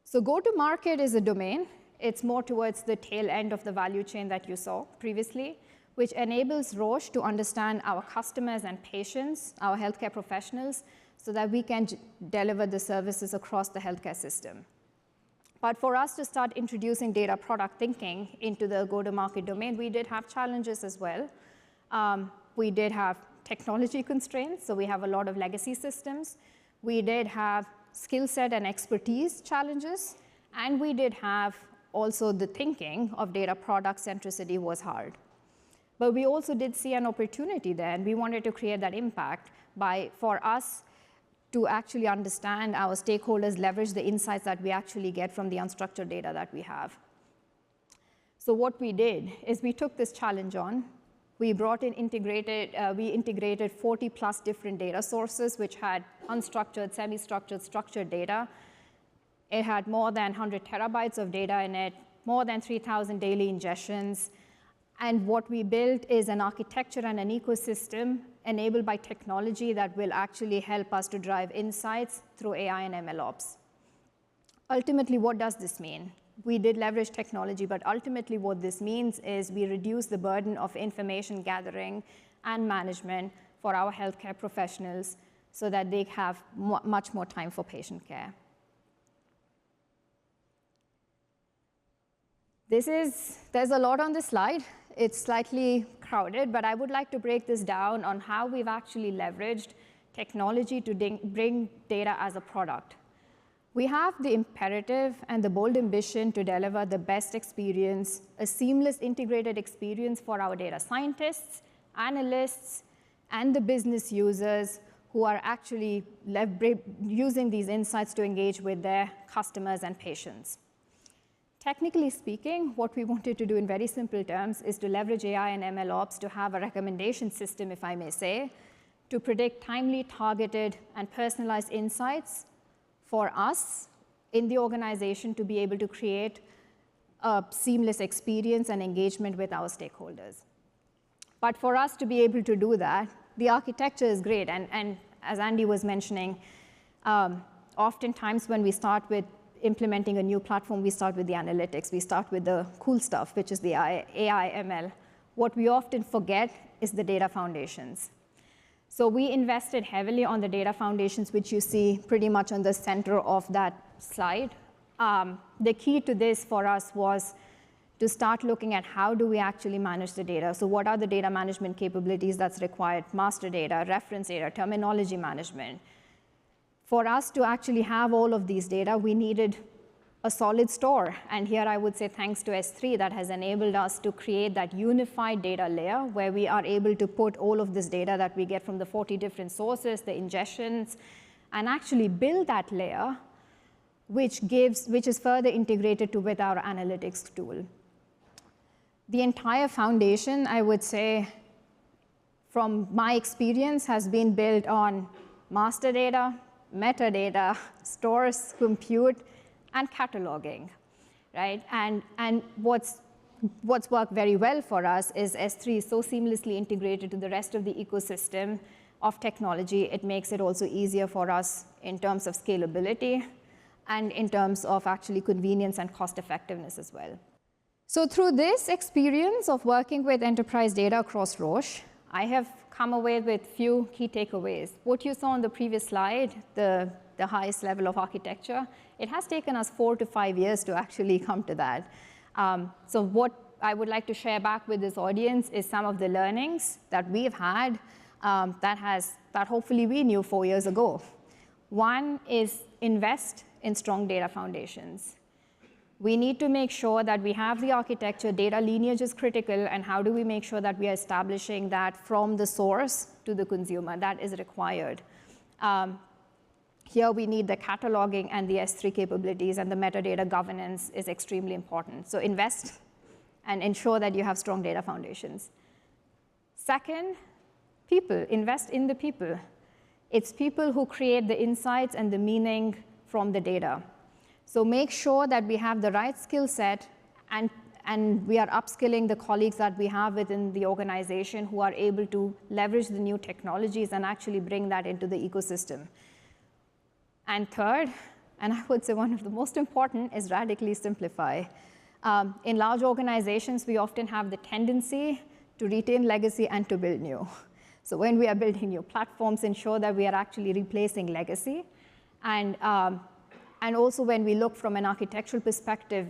So go-to-market is a domain. It's more towards the tail end of the value chain that you saw previously, which enables Roche to understand our customers and patients, our healthcare professionals, so that we can deliver the services across the healthcare system. But for us to start introducing data product thinking into the go-to-market domain, we did have challenges as well. We did have technology constraints, so we have a lot of legacy systems. We did have skill set and expertise challenges, and we did have also the thinking of data product centricity was hard. But we also did see an opportunity there, and we wanted to create that impact for us to actually understand our stakeholders, leverage the insights that we actually get from the unstructured data that we have. So what we did is we took this challenge on. We brought in we integrated 40 plus different data sources, which had unstructured, semi-structured, structured data. It had more than 100 terabytes of data in it, more than 3,000 daily ingestions. And what we built is an architecture and an ecosystem enabled by technology that will actually help us to drive insights through AI and MLOps. Ultimately, what does this mean? We did leverage technology, but ultimately what this means is we reduce the burden of information gathering and management for our healthcare professionals so that they have much more time for patient care. There's a lot on this slide. It's slightly crowded, but I would like to break this down on how we've actually leveraged technology to bring data as a product. We have the imperative and the bold ambition to deliver the best experience, a seamless integrated experience for our data scientists, analysts, and the business users who are actually using these insights to engage with their customers and patients. Technically speaking, what we wanted to do in very simple terms is to leverage AI and MLOps to have a recommendation system, if I may say, to predict timely, targeted, and personalized insights for us in the organization to be able to create a seamless experience and engagement with our stakeholders. But for us to be able to do that, the architecture is great. And as Andy was mentioning, oftentimes when we start with implementing a new platform, we start with the analytics. We start with the cool stuff, which is the AI, ML. What we often forget is the data foundations. So we invested heavily on the data foundations, which you see pretty much on the center of that slide. The key to this for us was to start looking at how do we actually manage the data. So what are the data management capabilities that's required? Master data, reference data, terminology management. For us to actually have all of these data, we needed a solid store. And here I would say thanks to S3 that has enabled us to create that unified data layer where we are able to put all of this data that we get from the 40 different sources, the ingestions, and actually build that layer which is further integrated with our analytics tool. The entire foundation, I would say, from my experience, has been built on master data, metadata, stores, compute, and cataloging, right? And what's worked very well for us is S3 is so seamlessly integrated to the rest of the ecosystem of technology. It makes it also easier for us in terms of scalability and in terms of actually convenience and cost effectiveness as well. So through this experience of working with enterprise data across Roche, I have come away with few key takeaways. What you saw on the previous slide, the highest level of architecture, it has taken us 4 to 5 years to actually come to that. So what I would like to share back with this audience is some of the learnings that we've had that hopefully we knew 4 years ago. One is invest in strong data foundations. We need to make sure that we have the architecture. Data lineage is critical, and how do we make sure that we are establishing that from the source to the consumer? That is required. Here we need the cataloging and the S3 capabilities, and the metadata governance is extremely important. So invest and ensure that you have strong data foundations. Second, people. Invest in the people. It's people who create the insights and the meaning from the data. So make sure that we have the right skill set, and we are upskilling the colleagues that we have within the organization who are able to leverage the new technologies and actually bring that into the ecosystem. And third, and I would say one of the most important, is radically simplify. In large organizations, we often have the tendency to retain legacy and to build new. So when we are building new platforms, ensure that we are actually replacing legacy. And also when we look from an architectural perspective,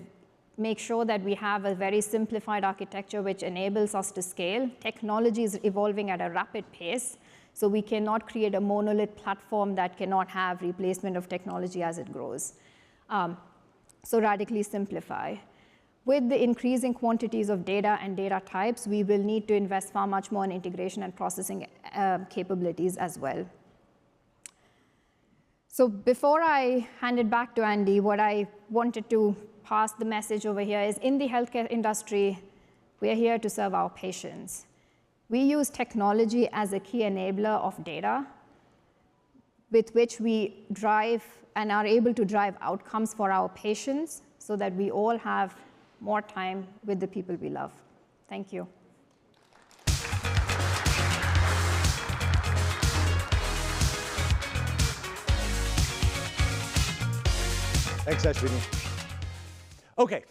make sure that we have a very simplified architecture which enables us to scale. Technology is evolving at a rapid pace, so we cannot create a monolith platform that cannot have replacement of technology as it grows. So radically simplify. With the increasing quantities of data and data types, we will need to invest far much more in integration and processing capabilities as well. So before I hand it back to Andy, what I wanted to pass the message over here is, in the healthcare industry, we are here to serve our patients. We use technology as a key enabler of data with which we drive and are able to drive outcomes for our patients so that we all have more time with the people we love. Thank you. Thanks, Ashwini. OK.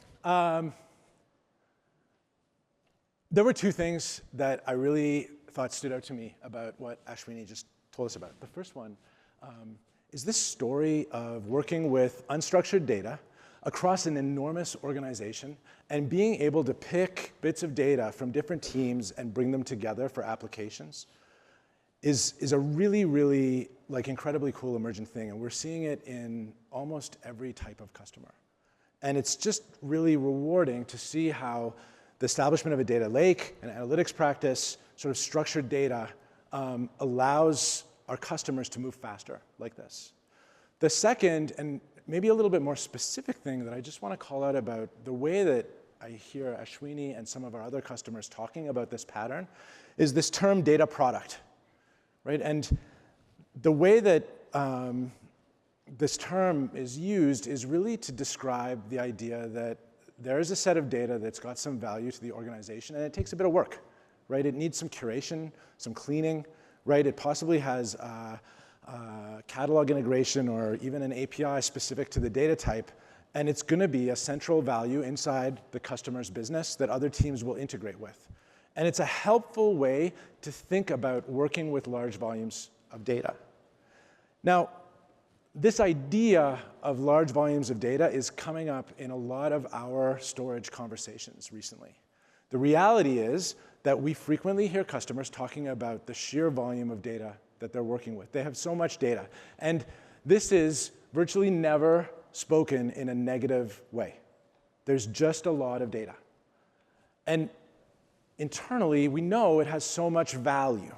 There were two things that I really thought stood out to me about what Ashwini just told us about. The first one is this story of working with unstructured data across an enormous organization and being able to pick bits of data from different teams and bring them together for applications is a really, really incredibly cool emergent thing. And we're seeing it in almost every type of customer. And it's just really rewarding to see how the establishment of a data lake, an analytics practice, sort of structured data allows our customers to move faster like this. The second, and maybe a little bit more specific thing that I just want to call out about the way that I hear Ashwini and some of our other customers talking about this pattern is this term data product, right? And the way that this term is used is really to describe the idea that there is a set of data that's got some value to the organization, and it takes a bit of work, right? It needs some curation, some cleaning, right? It possibly has catalog integration or even an API specific to the data type, and it's going to be a central value inside the customer's business that other teams will integrate with. And it's a helpful way to think about working with large volumes of data. Now, this idea of large volumes of data is coming up in a lot of our storage conversations recently. The reality is that we frequently hear customers talking about the sheer volume of data that they're working with. They have so much data. And this is virtually never spoken in a negative way. There's just a lot of data. And internally, we know it has so much value.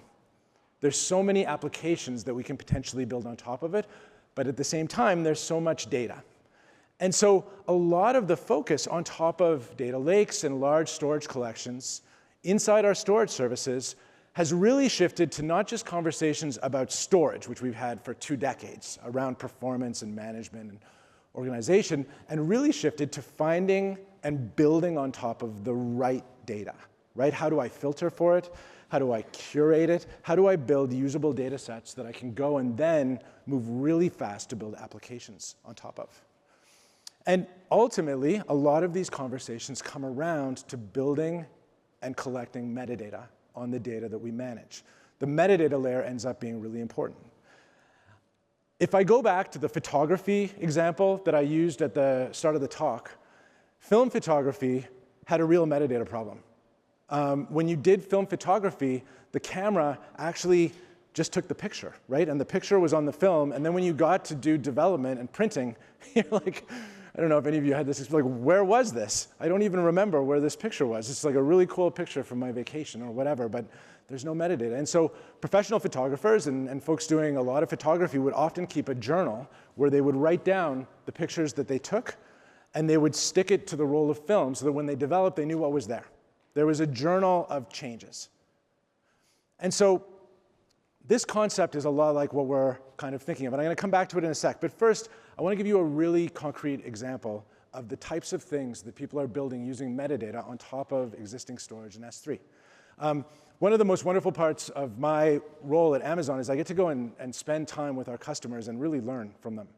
There's so many applications that we can potentially build on top of it. But at the same time, there's so much data. And so a lot of the focus on top of data lakes and large storage collections inside our storage services has really shifted to not just conversations about storage, which we've had for 2 decades, around performance and management and organization, and really shifted to finding and building on top of the right data, right? How do I filter for it? How do I curate it? How do I build usable data sets that I can go and then move really fast to build applications on top of? And ultimately, a lot of these conversations come around to building and collecting metadata on the data that we manage. The metadata layer ends up being really important. If I go back to the photography example that I used at the start of the talk, film photography had a real metadata problem. When you did film photography, the camera actually just took the picture, right? And the picture was on the film, and then when you got to do development and printing, you're like, I don't know if any of you had this, it's like, where was this? I don't even remember where this picture was. It's like a really cool picture from my vacation or whatever, but there's no metadata. And so professional photographers and folks doing a lot of photography would often keep a journal where they would write down the pictures that they took, and they would stick it to the roll of film so that when they developed, they knew what was there. There was a journal of changes. And so this concept is a lot like what we're kind of thinking of, and I'm going to come back to it in a sec. But first, I want to give you a really concrete example of the types of things that people are building using metadata on top of existing storage in S3. One of the most wonderful parts of my role at Amazon is I get to go and spend time with our customers and really learn from them.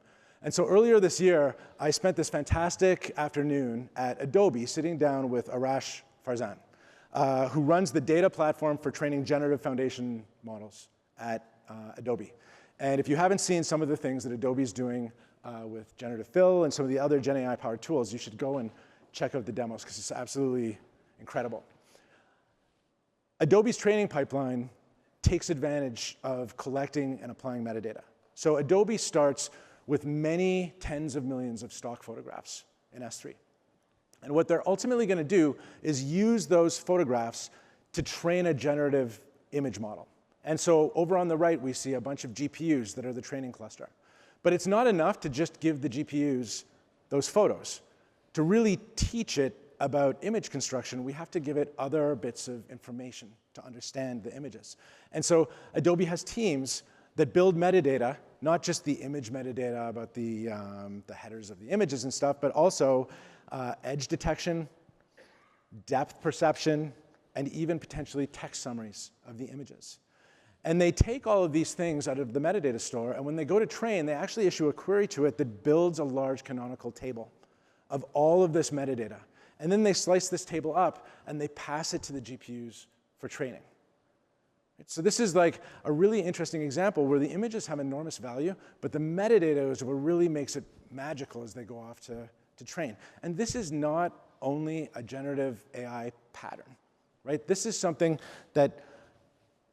And so earlier this year, I spent this fantastic afternoon at Adobe sitting down with Roche, who runs the data platform for training generative foundation models at Adobe. And if you haven't seen some of the things that Adobe's doing with generative fill and some of the other Gen AI-powered tools, you should go and check out the demos, because it's absolutely incredible. Adobe's training pipeline takes advantage of collecting and applying metadata. So Adobe starts with many tens of millions of stock photographs in S3. And what they're ultimately going to do is use those photographs to train a generative image model. And so over on the right, we see a bunch of GPUs that are the training cluster. But it's not enough to just give the GPUs those photos. To really teach it about image construction, we have to give it other bits of information to understand the images. And so Adobe has teams that build metadata, not just the image metadata about the headers of the images and stuff, but also edge detection, depth perception, and even potentially text summaries of the images. And they take all of these things out of the metadata store, and when they go to train, they actually issue a query to it that builds a large canonical table of all of this metadata. And then they slice this table up, and they pass it to the GPUs for training. So this is like a really interesting example where the images have enormous value, but the metadata is what really makes it magical as they go off to train. And this is not only a generative AI pattern, right? This is something that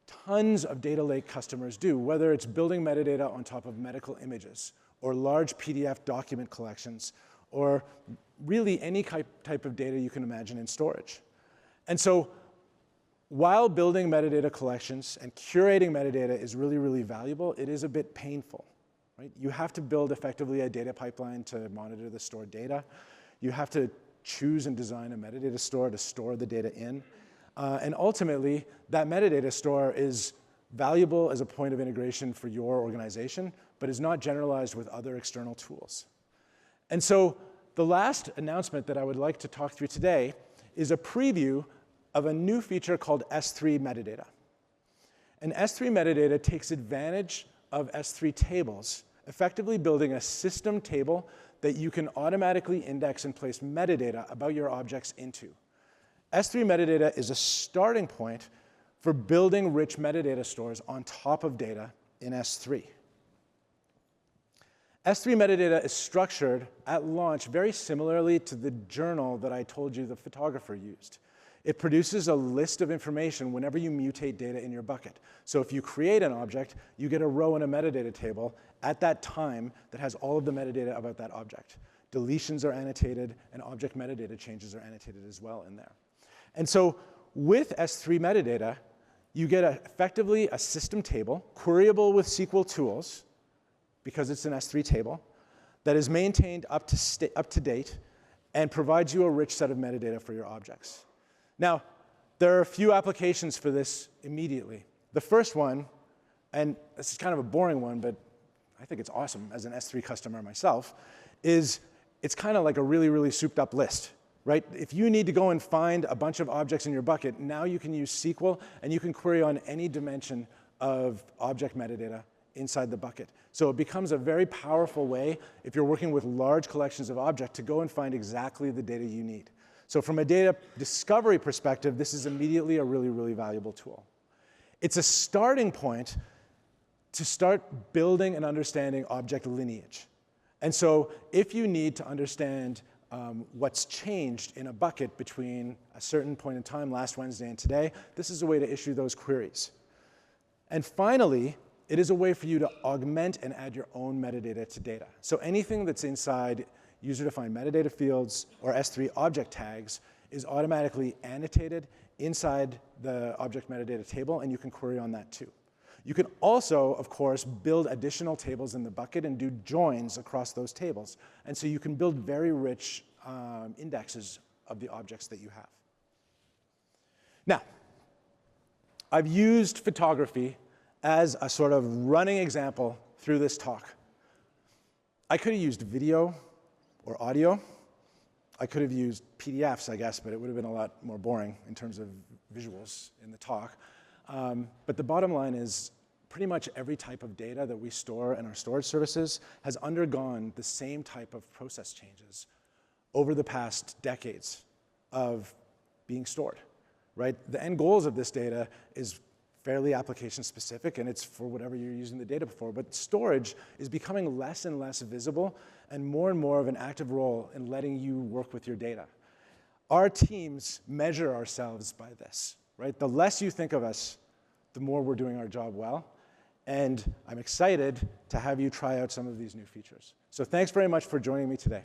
tons of data lake customers do, whether it's building metadata on top of medical images or large PDF document collections or really any type of data you can imagine in storage. And so while building metadata collections and curating metadata is really, really valuable, it is a bit painful, right? You have to build effectively a data pipeline to monitor the stored data. You have to choose and design a metadata store to store the data in. And ultimately, that metadata store is valuable as a point of integration for your organization, but is not generalized with other external tools. And so the last announcement that I would like to talk through today is a preview of a new feature called S3 metadata. And S3 metadata takes advantage of S3 tables, effectively building a system table that you can automatically index and place metadata about your objects into. S3 metadata is a starting point for building rich metadata stores on top of data in S3. S3 metadata is structured at launch very similarly to the journal that I told you the photographer used. It produces a list of information whenever you mutate data in your bucket. So if you create an object, you get a row in a metadata table at that time that has all of the metadata about that object. Deletions are annotated, and object metadata changes are annotated as well in there. And so with S3 metadata, you get effectively a system table, queryable with SQL tools, because it's an S3 table, that is maintained up to date and provides you a rich set of metadata for your objects. Now, there are a few applications for this immediately. The first one, and this is kind of a boring one, but I think it's awesome as an S3 customer myself, is it's kind of like a really, really souped up list, right? If you need to go and find a bunch of objects in your bucket, now you can use SQL and you can query on any dimension of object metadata inside the bucket. So it becomes a very powerful way, if you're working with large collections of objects, to go and find exactly the data you need. So from a data discovery perspective, this is immediately a really, really valuable tool. It's a starting point to start building and understanding object lineage. And so if you need to understand what's changed in a bucket between a certain point in time, last Wednesday and today, this is a way to issue those queries. And finally, it is a way for you to augment and add your own metadata to data. So anything that's inside user-defined metadata fields or S3 object tags is automatically annotated inside the object metadata table, and you can query on that too. You can also, of course, build additional tables in the bucket and do joins across those tables. And so you can build very rich indexes of the objects that you have. Now, I've used photography as a sort of running example through this talk. I could have used video or audio. I could have used PDFs, I guess, but it would have been a lot more boring in terms of visuals in the talk. But the bottom line is pretty much every type of data that we store in our storage services has undergone the same type of process changes over the past decades of being stored, right? The end goals of this data is fairly application specific, and it's for whatever you're using the data for. But storage is becoming less and less visible and more of an active role in letting you work with your data. Our teams measure ourselves by this, right? The less you think of us, the more we're doing our job well. And I'm excited to have you try out some of these new features. So thanks very much for joining me today.